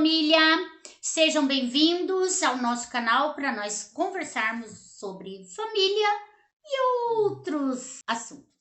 família! Sejam bem-vindos ao nosso canal para nós conversarmos sobre família e outros assuntos.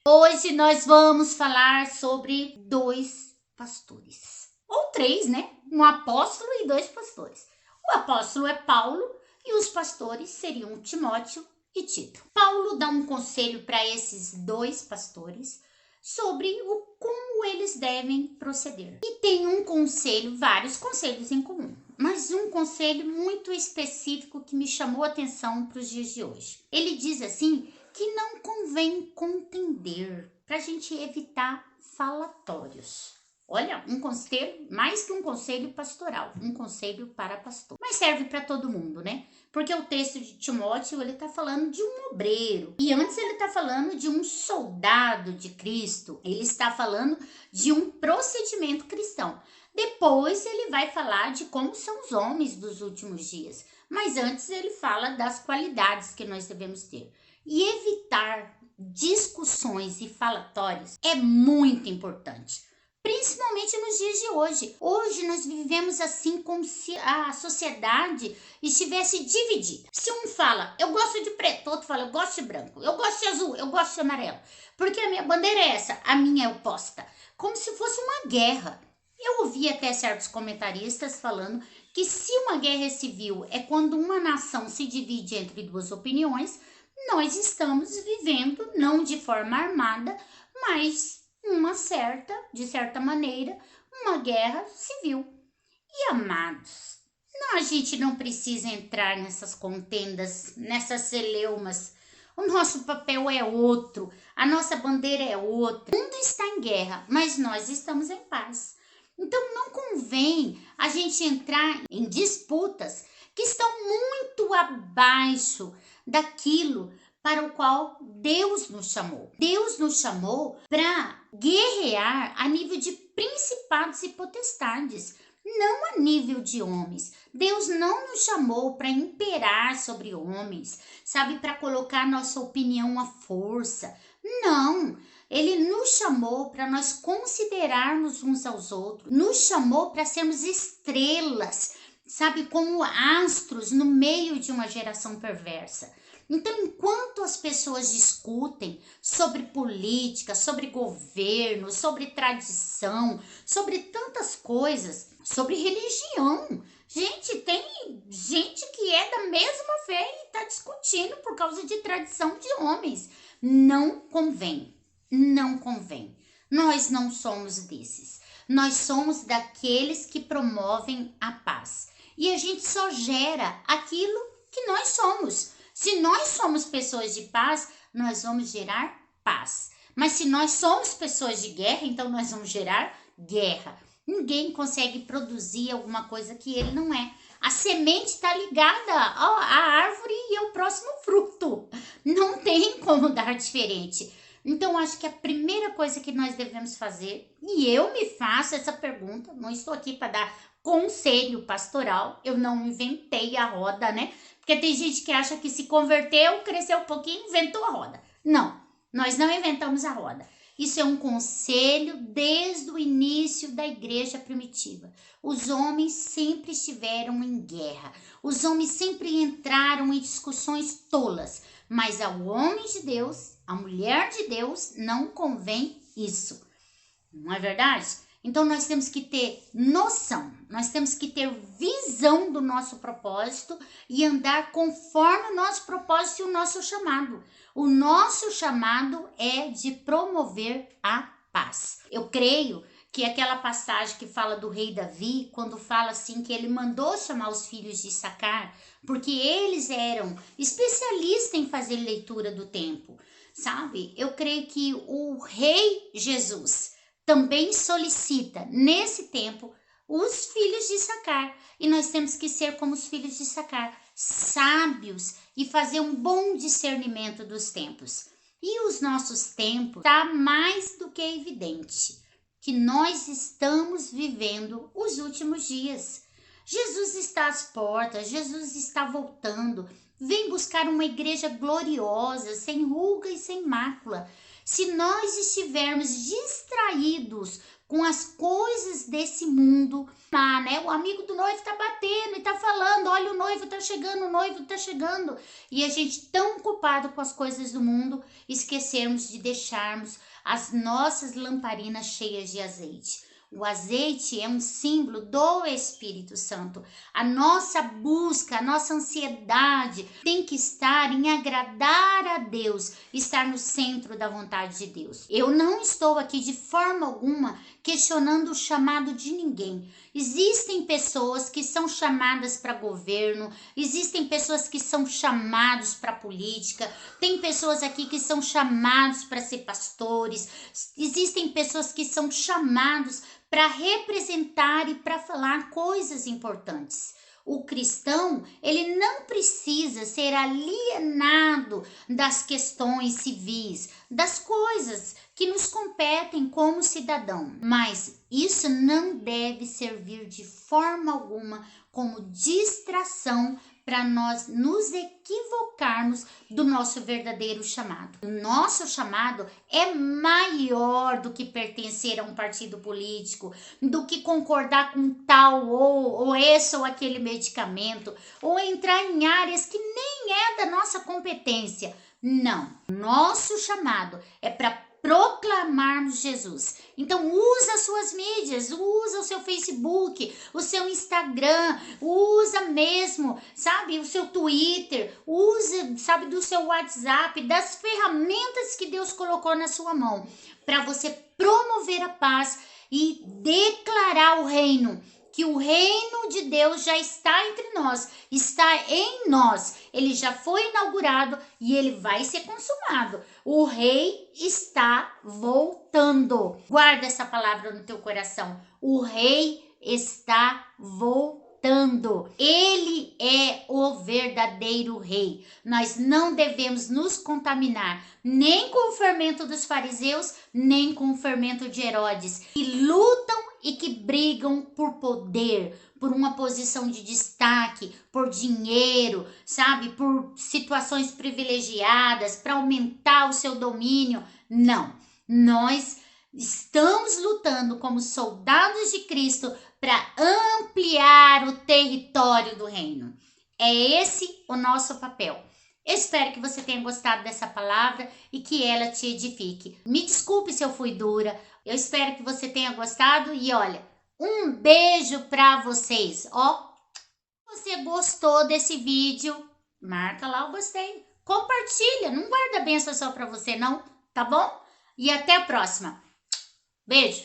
Hoje nós vamos falar sobre dois pastores, ou três, né? Um apóstolo e dois pastores. O apóstolo é Paulo e os pastores seriam Timóteo e Tito. Paulo dá um conselho para esses dois pastores sobre como eles devem proceder. E tem um conselho, vários conselhos em comum, mas um conselho muito específico que me chamou a atenção para os dias de hoje. Ele diz assim que não convém contender, para a gente evitar falatórios. Olha, um conselho, mais que um conselho pastoral, um conselho para pastor. Mas serve para todo mundo, né? Porque o texto de Timóteo, ele está falando de um obreiro. E antes ele está falando de um soldado de Cristo. Ele está falando de um procedimento cristão. Depois ele vai falar de como são os homens dos últimos dias. Mas antes ele fala das qualidades que nós devemos ter. E evitar discussões e falatórios é muito importante. Principalmente nos dias de hoje. Hoje nós vivemos assim como se a sociedade estivesse dividida. Se um fala, eu gosto de preto, outro fala, eu gosto de branco, eu gosto de azul, eu gosto de amarelo. Porque a minha bandeira é essa, a minha é oposta. Como se fosse uma guerra. Eu ouvi até certos comentaristas falando que se uma guerra civil é quando uma nação se divide entre duas opiniões, nós estamos vivendo, não de forma armada, mas de certa maneira, uma guerra civil. E amados, a gente não precisa entrar nessas contendas, nessas celeumas. O nosso papel é outro, a nossa bandeira é outra. O mundo está em guerra, mas nós estamos em paz. Então não convém a gente entrar em disputas que estão muito abaixo daquilo para o qual Deus nos chamou. Deus nos chamou para guerrear a nível de principados e potestades, não a nível de homens. Deus não nos chamou para imperar sobre homens, sabe, para colocar nossa opinião à força. Não, Ele nos chamou para nós considerarmos uns aos outros, nos chamou para sermos estrelas, sabe, como astros no meio de uma geração perversa. Então, enquanto as pessoas discutem sobre política, sobre governo, sobre tradição, sobre tantas coisas, sobre religião, gente, tem gente que é da mesma fé e está discutindo por causa de tradição de homens. Não convém, não convém. Nós não somos desses. Nós somos daqueles que promovem a paz. E a gente só gera aquilo que nós somos. Se nós somos pessoas de paz, nós vamos gerar paz. Mas se nós somos pessoas de guerra, então nós vamos gerar guerra. Ninguém consegue produzir alguma coisa que ele não é. A semente está ligada à árvore e ao próximo fruto. Não tem como dar diferente. Então, acho que a primeira coisa que nós devemos fazer, e eu me faço essa pergunta, não estou aqui para dar conselho pastoral, eu não inventei a roda, né? Porque tem gente que acha que se converteu, cresceu um pouquinho, inventou a roda. Não, nós não inventamos a roda. Isso é um conselho desde o início da igreja primitiva. Os homens sempre estiveram em guerra. Os homens sempre entraram em discussões tolas. Mas ao homem de Deus, à mulher de Deus, não convém isso. Não é verdade? Então nós temos que ter noção, nós temos que ter visão do nosso propósito e andar conforme o nosso propósito e o nosso chamado. O nosso chamado é de promover a paz. Eu creio que aquela passagem que fala do rei Davi, quando fala assim que ele mandou chamar os filhos de Issacar, porque eles eram especialistas em fazer leitura do tempo, sabe? Eu creio que o rei Jesus também solicita, nesse tempo, os filhos de Issacar. E nós temos que ser como os filhos de Issacar, sábios e fazer um bom discernimento dos tempos. E os nossos tempos, está mais do que evidente que nós estamos vivendo os últimos dias. Jesus está às portas, Jesus está voltando. Vem buscar uma igreja gloriosa, sem ruga e sem mácula. Se nós estivermos distraídos com as coisas desse mundo, mundo, né? O amigo do noivo tá batendo e tá falando, olha, o noivo tá chegando, o noivo tá chegando. E a gente tão ocupado com as coisas do mundo, esquecermos de deixarmos as nossas lamparinas cheias de azeite. O azeite é um símbolo do Espírito Santo. A nossa busca, a nossa ansiedade tem que estar em agradar a Deus, estar no centro da vontade de Deus. Eu não estou aqui de forma alguma questionando o chamado de ninguém. Existem pessoas que são chamadas para governo, existem pessoas que são chamados para política, tem pessoas aqui que são chamados para ser pastores, existem pessoas que são chamados para representar e para falar coisas importantes. O cristão, ele não precisa ser alienado das questões civis, das coisas que nos competem como cidadão. Mas isso não deve servir de forma alguma como distração para nós nos equivocarmos do nosso verdadeiro chamado. O nosso chamado é maior do que pertencer a um partido político, do que concordar com tal ou esse ou aquele medicamento, ou entrar em áreas que nem é da nossa competência. Não, nosso chamado é para proclamarmos Jesus. Então usa suas mídias, usa o seu Facebook, o seu Instagram, usa mesmo, sabe, o seu Twitter, usa, sabe, do seu WhatsApp, das ferramentas que Deus colocou na sua mão, para você promover a paz e declarar o reino. Que o reino de Deus já está entre nós, está em nós. Ele já foi inaugurado e ele vai ser consumado. O rei está voltando. Guarda essa palavra no teu coração. O rei está voltando. Ele é o verdadeiro rei. Nós não devemos nos contaminar nem com o fermento dos fariseus, nem com o fermento de Herodes, que lutam e que brigam por poder, por uma posição de destaque, por dinheiro, sabe, por situações privilegiadas, para aumentar o seu domínio. Não, nós estamos lutando como soldados de Cristo para ampliar o território do reino. É esse o nosso papel. Eu espero que você tenha gostado dessa palavra e que ela te edifique. Me desculpe se eu fui dura. Eu espero que você tenha gostado e olha, um beijo para vocês. Ó, se você gostou desse vídeo, marca lá o gostei. Compartilha, não guarda bênção só para você não, tá bom? E até a próxima. Beijo.